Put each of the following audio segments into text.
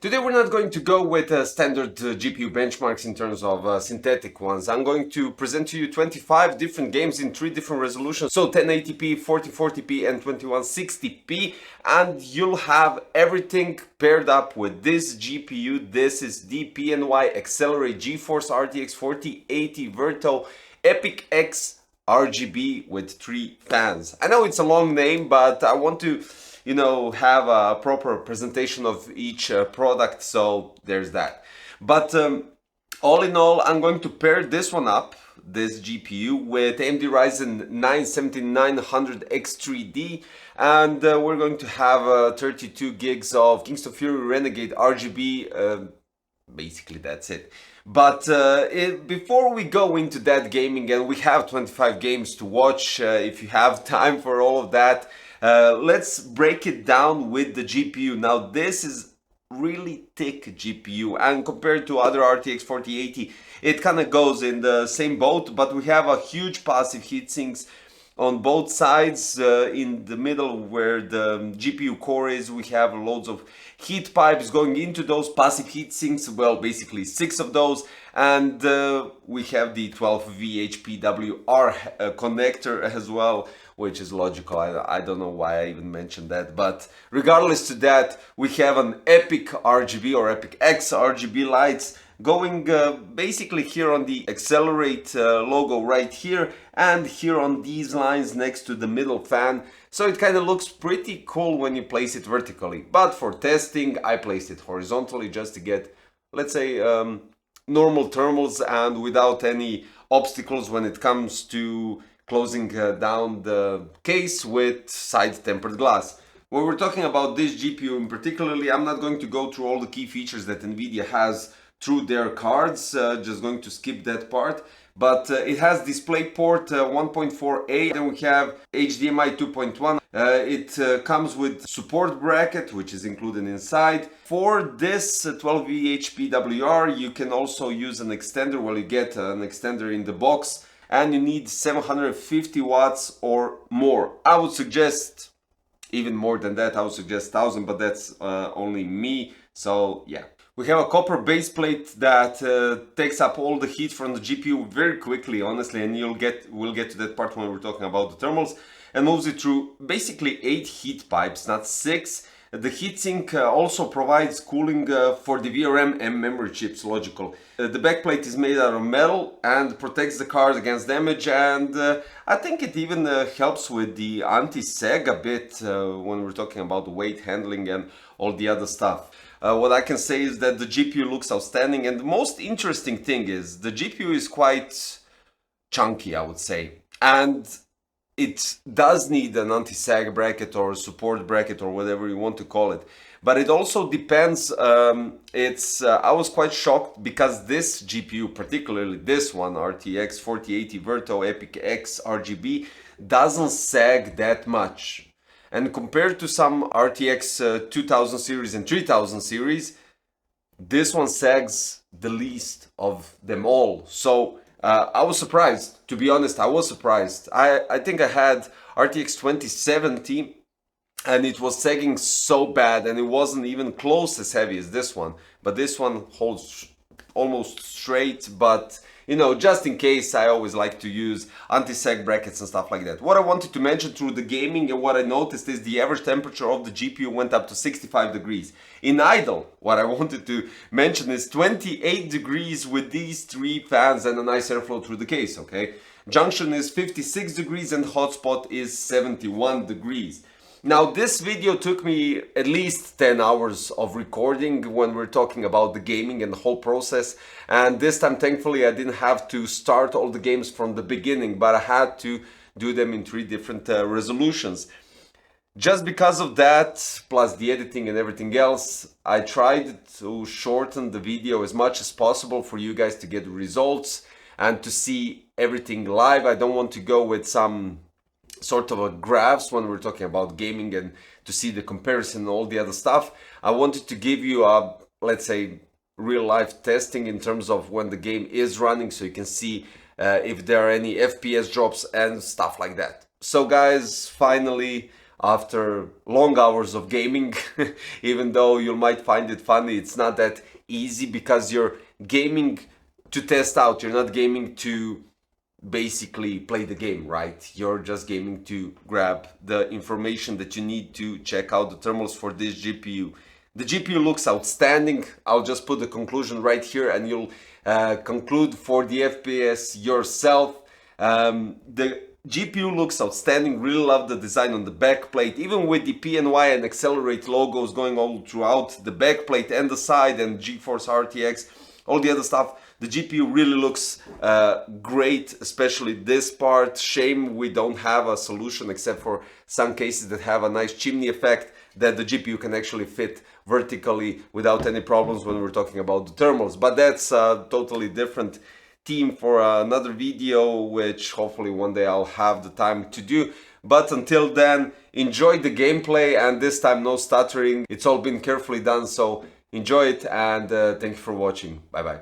Today we're not going to go with standard GPU benchmarks in terms of synthetic ones. I'm going to present to you 25 different games in 3 different resolutions. So 1080p, 1440p and 2160p, and you'll have everything paired up with this GPU. This is the PNY XLR8 GeForce RTX 4080 VERTO EPIC-X RGB with 3 fans. I know it's a long name, but I want to have a proper presentation of each product, so there's that. But all in all, I'm going to pair this one up, this GPU, with AMD Ryzen 9 7900X3D, and we're going to have 32 gigs of Kingston FURY Renegade RGB. Basically, that's it. But before we go into that gaming, and we have 25 games to watch, if you have time for all of that, let's break it down with the GPU. Now, this is really thick GPU, and compared to other RTX 4080, it kind of goes in the same boat, but we have a huge passive heatsinks on both sides. In the middle where the GPU core is, we have loads of heat pipes going into those passive heatsinks, well, basically 6 of those, and we have the 12 VHPWR connector as well, which is logical. I don't know why I even mentioned that, but regardless to that, we have an EPIC RGB or EPIC-X RGB lights going basically here on the Accelerate logo right here, and here on these lines next to the middle fan. So it kind of looks pretty cool when you place it vertically, but for testing I placed it horizontally just to get, let's say, normal thermals and without any obstacles when it comes to closing down the case with side tempered glass. When we're talking about this GPU in particularly, I'm not going to go through all the key features that NVIDIA has through their cards, just going to skip that part. But it has DisplayPort 1.4a, then we have HDMI 2.1. It comes with support bracket, which is included inside. For this 12 VHPWR, you can also use an extender. Well, you get an extender in the box, and you need 750 watts or more. I would suggest even more than that. I would suggest 1000, but that's only me. So yeah. We have a copper base plate that takes up all the heat from the GPU very quickly, honestly, and we'll get to that part when we're talking about the thermals, and moves it through basically 8 heat pipes, not 6. The heatsink also provides cooling for the VRM and memory chips, logical. The backplate is made out of metal and protects the card against damage, and I think it even helps with the anti-sag a bit when we're talking about the weight handling and all the other stuff. What I can say is that the GPU looks outstanding, and the most interesting thing is the GPU is quite chunky, I would say, and it does need an anti-sag bracket or support bracket or whatever you want to call it, but it also depends. I was quite shocked because this GPU, particularly this one, RTX 4080 VERTO EPIC-X RGB, doesn't sag that much. And compared to some RTX 2000 series and 3000 series, this one sags the least of them all. So I was surprised, to be honest. I was surprised. I think I had RTX 2070 and it was sagging so bad, and it wasn't even close as heavy as this one. But this one holds almost straight, but just in case, I always like to use anti-sag brackets and stuff like that. What I wanted to mention through the gaming and what I noticed is the average temperature of the GPU went up to 65 degrees. In idle, what I wanted to mention is 28 degrees with these 3 fans and a nice airflow through the case, okay? Junction is 56 degrees and hotspot is 71 degrees. Now, this video took me at least 10 hours of recording when we're talking about the gaming and the whole process. And this time, thankfully, I didn't have to start all the games from the beginning, but I had to do them in 3 different resolutions. Just because of that, plus the editing and everything else, I tried to shorten the video as much as possible for you guys to get results and to see everything live. I don't want to go with some sort of a graphs when we're talking about gaming and to see the comparison and all the other stuff. I wanted to give you a, let's say, real life testing in terms of when the game is running, so you can see if there are any FPS drops and stuff like that. So guys, finally after long hours of gaming. Even though you might find it funny, it's not that easy because you're gaming to test out, you're not gaming to basically play the game, right? You're just gaming to grab the information that you need to check out the thermals for this GPU. The GPU looks outstanding. I'll just put the conclusion right here and you'll conclude for the FPS yourself. The GPU looks outstanding. Really love the design on the backplate, even with the PNY and Accelerate logos going all throughout the backplate and the side, and GeForce RTX, all the other stuff. The GPU really looks great, especially this part. Shame we don't have a solution, except for some cases that have a nice chimney effect, that the GPU can actually fit vertically without any problems when we're talking about the thermals. But that's a totally different theme for another video, which hopefully one day I'll have the time to do. But until then, enjoy the gameplay, and this time no stuttering. It's all been carefully done, so enjoy it, and thank you for watching. Bye bye.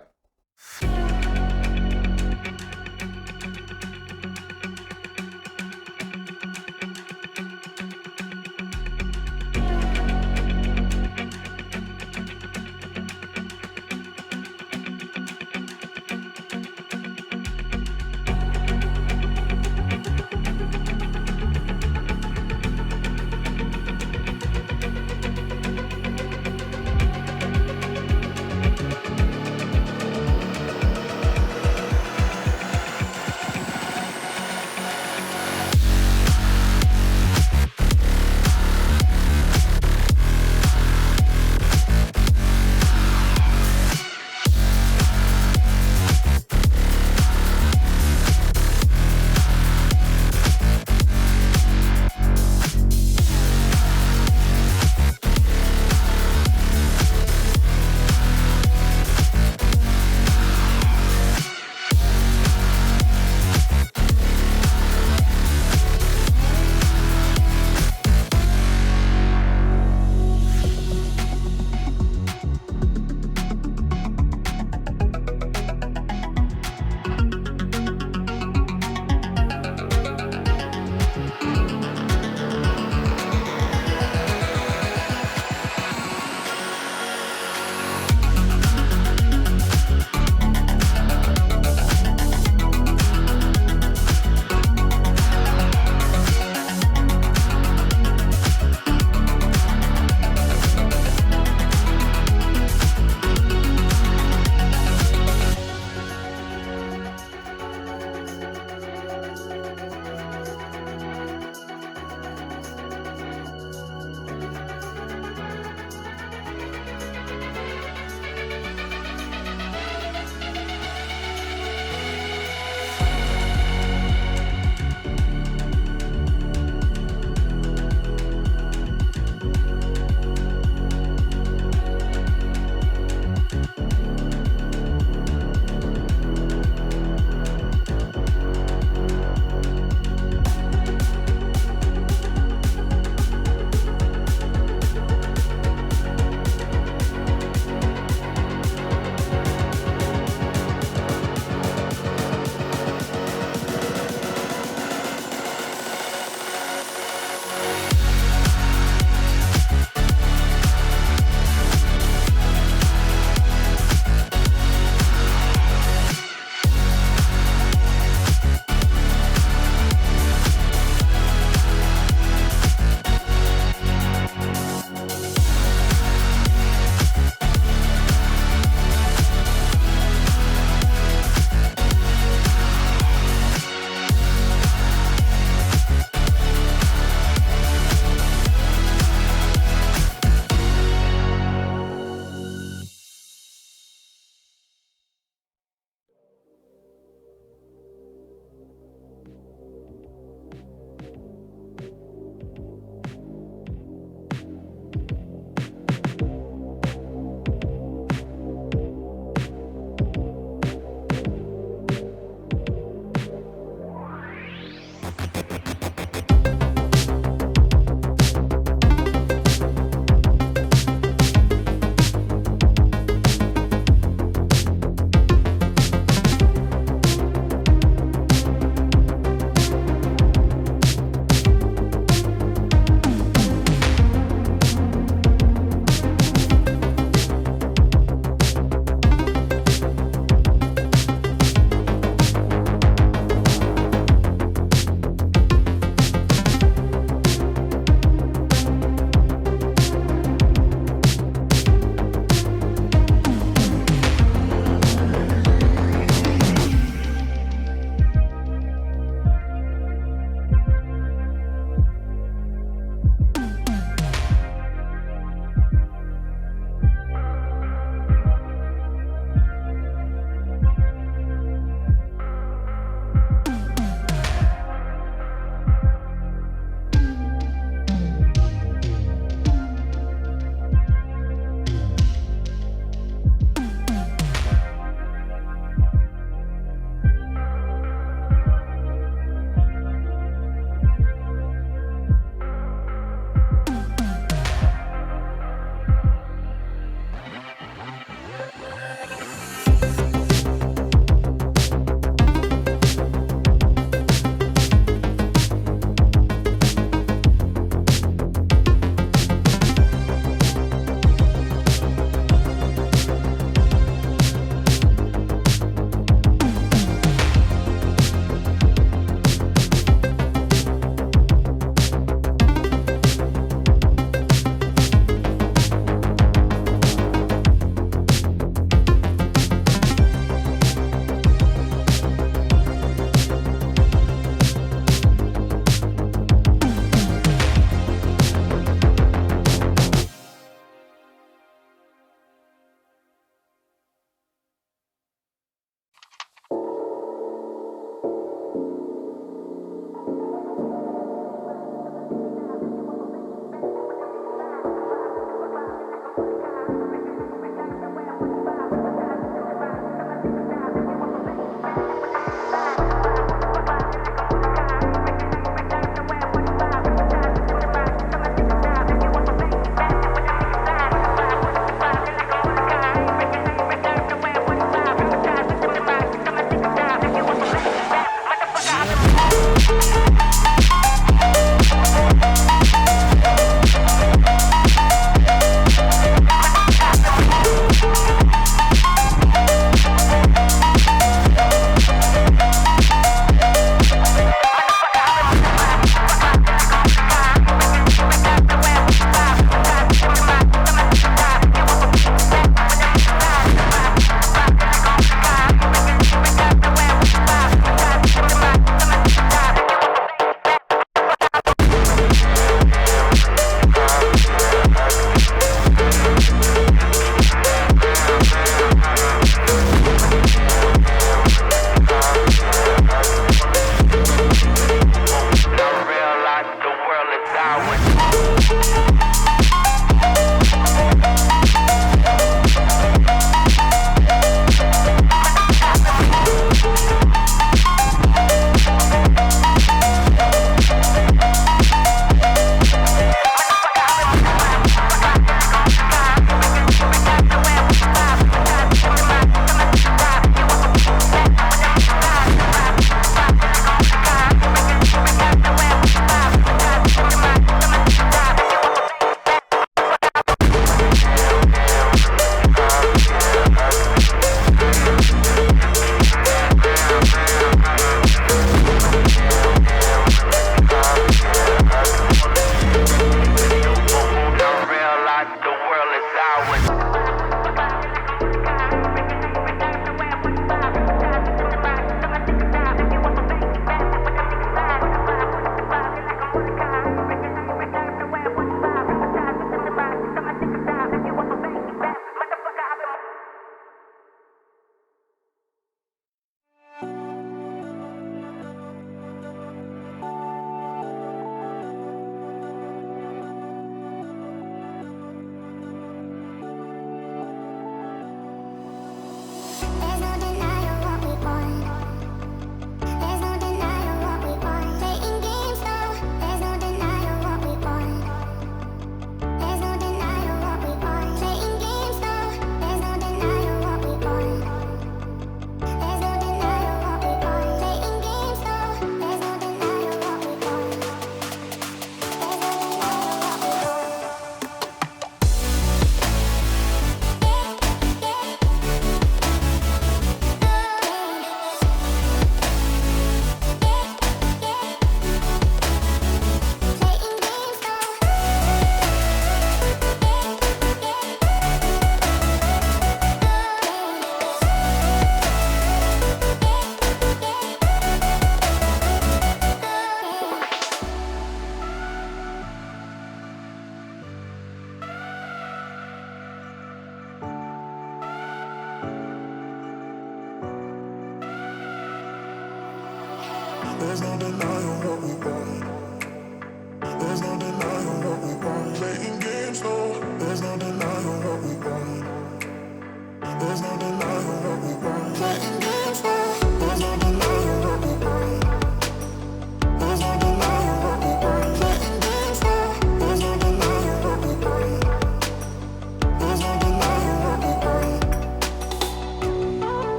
there's no denying what we want.